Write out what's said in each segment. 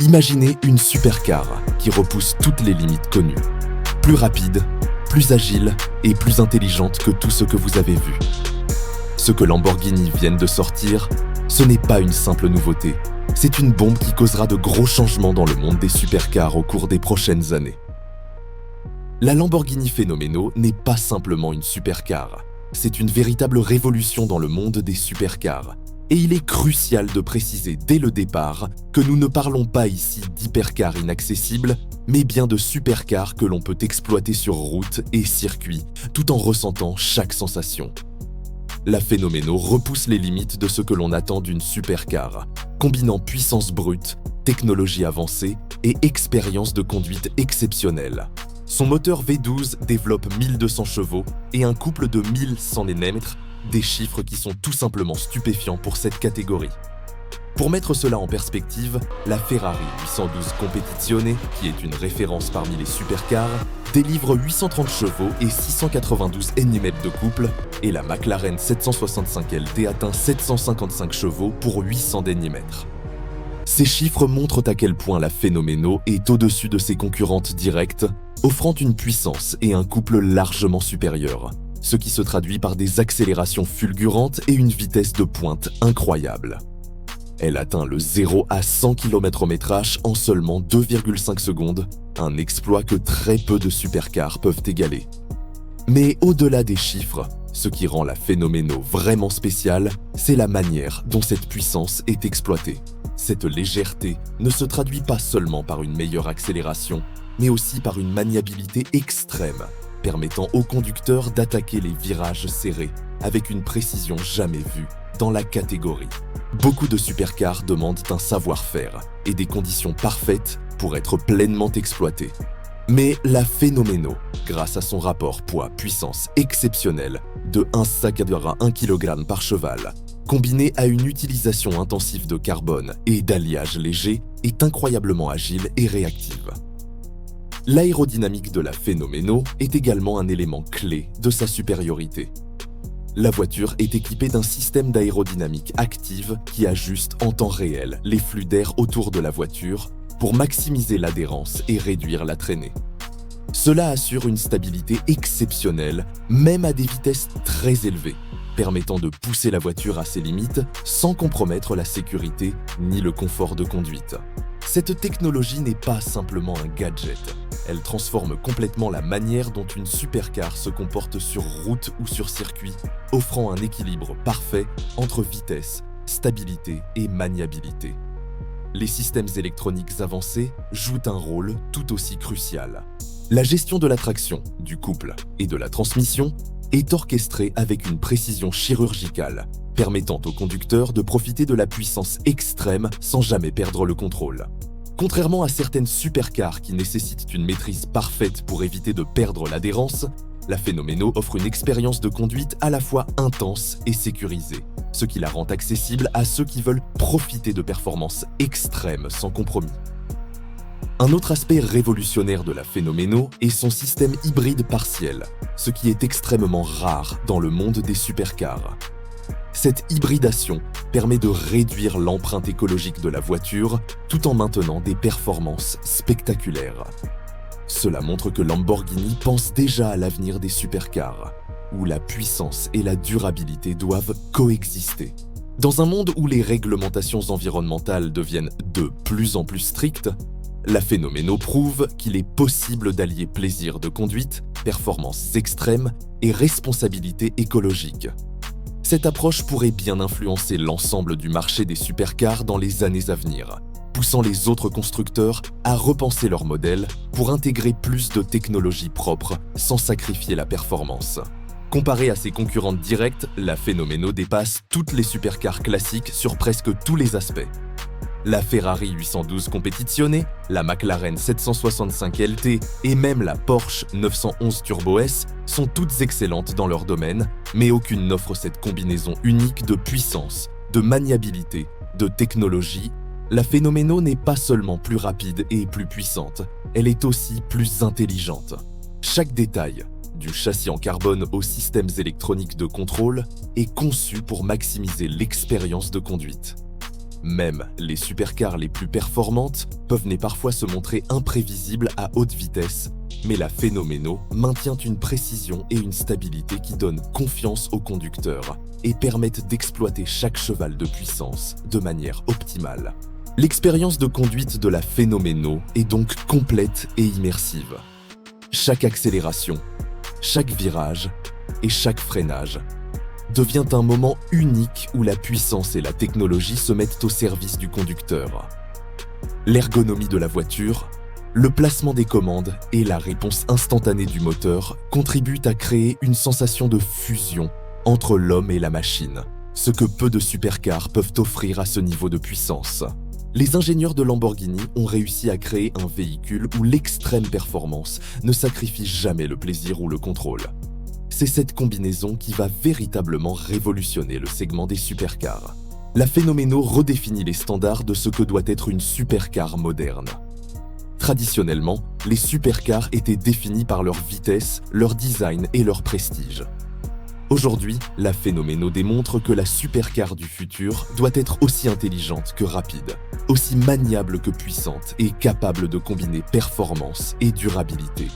Imaginez une supercar qui repousse toutes les limites connues. Plus rapide, plus agile et plus intelligente que tout ce que vous avez vu. Ce que Lamborghini viennent de sortir, ce n'est pas une simple nouveauté. C'est une bombe qui causera de gros changements dans le monde des supercars au cours des prochaines années. La Lamborghini Fenomeno n'est pas simplement une supercar. C'est une véritable révolution dans le monde des supercars. Et il est crucial de préciser dès le départ que nous ne parlons pas ici d'hypercars inaccessibles, mais bien de supercars que l'on peut exploiter sur route et circuit, tout en ressentant chaque sensation. La Fenomeno repousse les limites de ce que l'on attend d'une supercar, combinant puissance brute, technologie avancée et expérience de conduite exceptionnelle. Son moteur V12 développe 1200 chevaux et un couple de 1100 Nm, des chiffres qui sont tout simplement stupéfiants pour cette catégorie. Pour mettre cela en perspective, la Ferrari 812 Competizione, qui est une référence parmi les supercars, délivre 830 chevaux et 692 Nm de couple, et la McLaren 765 LT atteint 755 chevaux pour 800 Nm. Ces chiffres montrent à quel point la Fenomeno est au-dessus de ses concurrentes directes, offrant une puissance et un couple largement supérieurs, ce qui se traduit par des accélérations fulgurantes et une vitesse de pointe incroyable. Elle atteint le 0 à 100 km/h en seulement 2,5 secondes, un exploit que très peu de supercars peuvent égaler. Mais au-delà des chiffres, ce qui rend la Fenomeno vraiment spéciale, c'est la manière dont cette puissance est exploitée. Cette légèreté ne se traduit pas seulement par une meilleure accélération, mais aussi par une maniabilité extrême, permettant au conducteur d'attaquer les virages serrés avec une précision jamais vue dans la catégorie. Beaucoup de supercars demandent un savoir-faire et des conditions parfaites pour être pleinement exploités. Mais la Fenomeno, grâce à son rapport poids-puissance exceptionnel de 1,1 kg par cheval, combiné à une utilisation intensive de carbone et d'alliage léger, est incroyablement agile et réactive. L'aérodynamique de la Fenomeno est également un élément clé de sa supériorité. La voiture est équipée d'un système d'aérodynamique active qui ajuste en temps réel les flux d'air autour de la voiture pour maximiser l'adhérence et réduire la traînée. Cela assure une stabilité exceptionnelle, même à des vitesses très élevées, permettant de pousser la voiture à ses limites sans compromettre la sécurité ni le confort de conduite. Cette technologie n'est pas simplement un gadget. Elle transforme complètement la manière dont une supercar se comporte sur route ou sur circuit, offrant un équilibre parfait entre vitesse, stabilité et maniabilité. Les systèmes électroniques avancés jouent un rôle tout aussi crucial. La gestion de la traction, du couple et de la transmission est orchestrée avec une précision chirurgicale, permettant au conducteur de profiter de la puissance extrême sans jamais perdre le contrôle. Contrairement à certaines supercars qui nécessitent une maîtrise parfaite pour éviter de perdre l'adhérence, la Fenomeno offre une expérience de conduite à la fois intense et sécurisée, ce qui la rend accessible à ceux qui veulent profiter de performances extrêmes sans compromis. Un autre aspect révolutionnaire de la Fenomeno est son système hybride partiel, ce qui est extrêmement rare dans le monde des supercars. Cette hybridation permet de réduire l'empreinte écologique de la voiture tout en maintenant des performances spectaculaires. Cela montre que Lamborghini pense déjà à l'avenir des supercars, où la puissance et la durabilité doivent coexister. Dans un monde où les réglementations environnementales deviennent de plus en plus strictes, la Fenomeno prouve qu'il est possible d'allier plaisir de conduite, performances extrêmes et responsabilité écologique. Cette approche pourrait bien influencer l'ensemble du marché des supercars dans les années à venir, poussant les autres constructeurs à repenser leur modèle pour intégrer plus de technologies propres sans sacrifier la performance. Comparée à ses concurrentes directes, la Fenomeno dépasse toutes les supercars classiques sur presque tous les aspects. La Ferrari 812 Competizione, la McLaren 765 LT et même la Porsche 911 Turbo S sont toutes excellentes dans leur domaine, mais aucune n'offre cette combinaison unique de puissance, de maniabilité, de technologie. La Fenomeno n'est pas seulement plus rapide et plus puissante, elle est aussi plus intelligente. Chaque détail, du châssis en carbone aux systèmes électroniques de contrôle, est conçu pour maximiser l'expérience de conduite. Même les supercars les plus performantes peuvent parfois se montrer imprévisibles à haute vitesse, mais la Fenomeno maintient une précision et une stabilité qui donnent confiance aux conducteurs et permettent d'exploiter chaque cheval de puissance de manière optimale. L'expérience de conduite de la Fenomeno est donc complète et immersive. Chaque accélération, chaque virage et chaque freinage devient un moment unique où la puissance et la technologie se mettent au service du conducteur. L'ergonomie de la voiture, le placement des commandes et la réponse instantanée du moteur contribuent à créer une sensation de fusion entre l'homme et la machine, ce que peu de supercars peuvent offrir à ce niveau de puissance. Les ingénieurs de Lamborghini ont réussi à créer un véhicule où l'extrême performance ne sacrifie jamais le plaisir ou le contrôle. C'est cette combinaison qui va véritablement révolutionner le segment des supercars. La Fenomeno redéfinit les standards de ce que doit être une supercar moderne. Traditionnellement, les supercars étaient définis par leur vitesse, leur design et leur prestige. Aujourd'hui, la Fenomeno démontre que la supercar du futur doit être aussi intelligente que rapide, aussi maniable que puissante et capable de combiner performance et durabilité.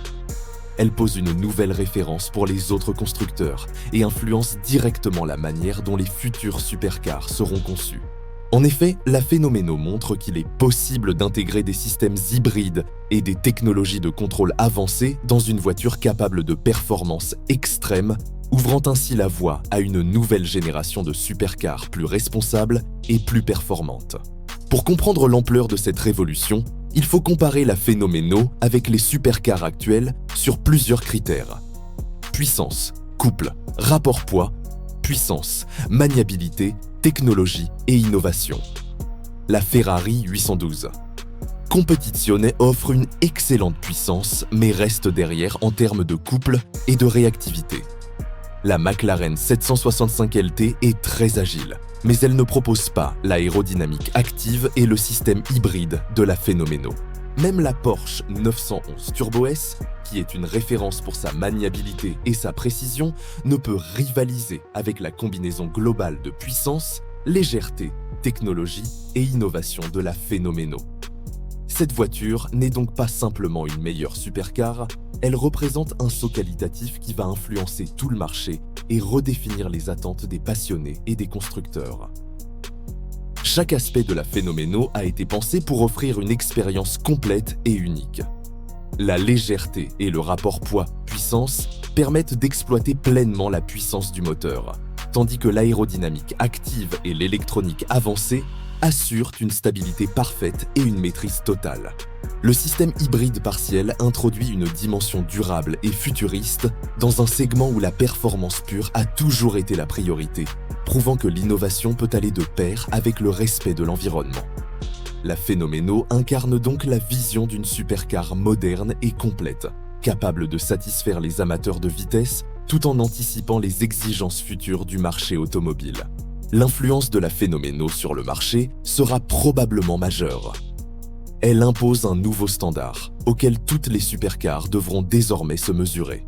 Elle pose une nouvelle référence pour les autres constructeurs et influence directement la manière dont les futurs supercars seront conçus. En effet, la Fenomeno montre qu'il est possible d'intégrer des systèmes hybrides et des technologies de contrôle avancées dans une voiture capable de performance extrême, ouvrant ainsi la voie à une nouvelle génération de supercars plus responsables et plus performantes. Pour comprendre l'ampleur de cette révolution, il faut comparer la Fenomeno avec les supercars actuels sur plusieurs critères. Puissance, couple, rapport poids, puissance, maniabilité, technologie et innovation. La Ferrari 812. Competizione offre une excellente puissance mais reste derrière en termes de couple et de réactivité. La McLaren 765 LT est très agile, mais elle ne propose pas l'aérodynamique active et le système hybride de la Fenomeno. Même la Porsche 911 Turbo S, qui est une référence pour sa maniabilité et sa précision, ne peut rivaliser avec la combinaison globale de puissance, légèreté, technologie et innovation de la Fenomeno. Cette voiture n'est donc pas simplement une meilleure supercar, elle représente un saut qualitatif qui va influencer tout le marché et redéfinir les attentes des passionnés et des constructeurs. Chaque aspect de la Fenomeno a été pensé pour offrir une expérience complète et unique. La légèreté et le rapport poids-puissance permettent d'exploiter pleinement la puissance du moteur, tandis que l'aérodynamique active et l'électronique avancée assurent une stabilité parfaite et une maîtrise totale. Le système hybride partiel introduit une dimension durable et futuriste dans un segment où la performance pure a toujours été la priorité, prouvant que l'innovation peut aller de pair avec le respect de l'environnement. La Fenomeno incarne donc la vision d'une supercar moderne et complète, capable de satisfaire les amateurs de vitesse tout en anticipant les exigences futures du marché automobile. L'influence de la Fenomeno sur le marché sera probablement majeure. Elle impose un nouveau standard, auquel toutes les supercars devront désormais se mesurer.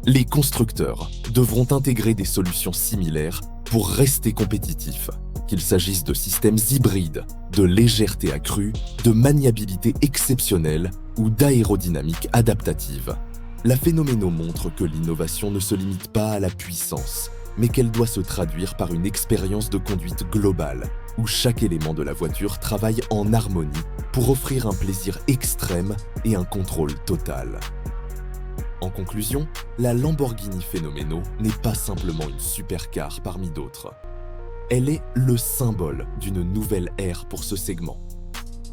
Les constructeurs devront intégrer des solutions similaires pour rester compétitifs, qu'il s'agisse de systèmes hybrides, de légèreté accrue, de maniabilité exceptionnelle ou d'aérodynamique adaptative. La Fenomeno montre que l'innovation ne se limite pas à la puissance, mais qu'elle doit se traduire par une expérience de conduite globale, où chaque élément de la voiture travaille en harmonie pour offrir un plaisir extrême et un contrôle total. En conclusion, la Lamborghini Fenomeno n'est pas simplement une supercar parmi d'autres. Elle est le symbole d'une nouvelle ère pour ce segment,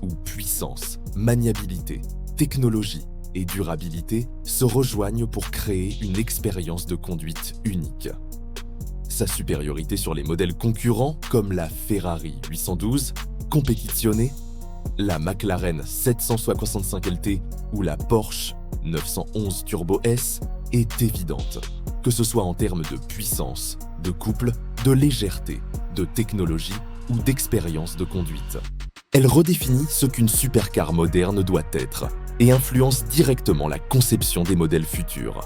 où puissance, maniabilité, technologie et durabilité se rejoignent pour créer une expérience de conduite unique. Sa supériorité sur les modèles concurrents comme la Ferrari 812, Competizione, la McLaren 765 LT ou la Porsche 911 Turbo S est évidente, que ce soit en termes de puissance, de couple, de légèreté, de technologie ou d'expérience de conduite. Elle redéfinit ce qu'une supercar moderne doit être et influence directement la conception des modèles futurs.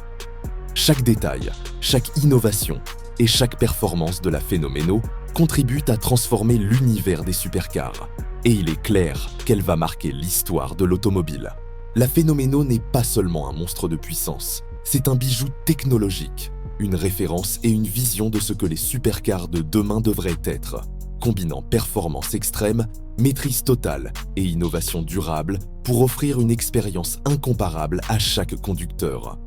Chaque détail, chaque innovation et chaque performance de la Fenomeno contribuent à transformer l'univers des supercars. Et il est clair qu'elle va marquer l'histoire de l'automobile. La Fenomeno n'est pas seulement un monstre de puissance, c'est un bijou technologique, une référence et une vision de ce que les supercars de demain devraient être, combinant performance extrême, maîtrise totale et innovation durable pour offrir une expérience incomparable à chaque conducteur.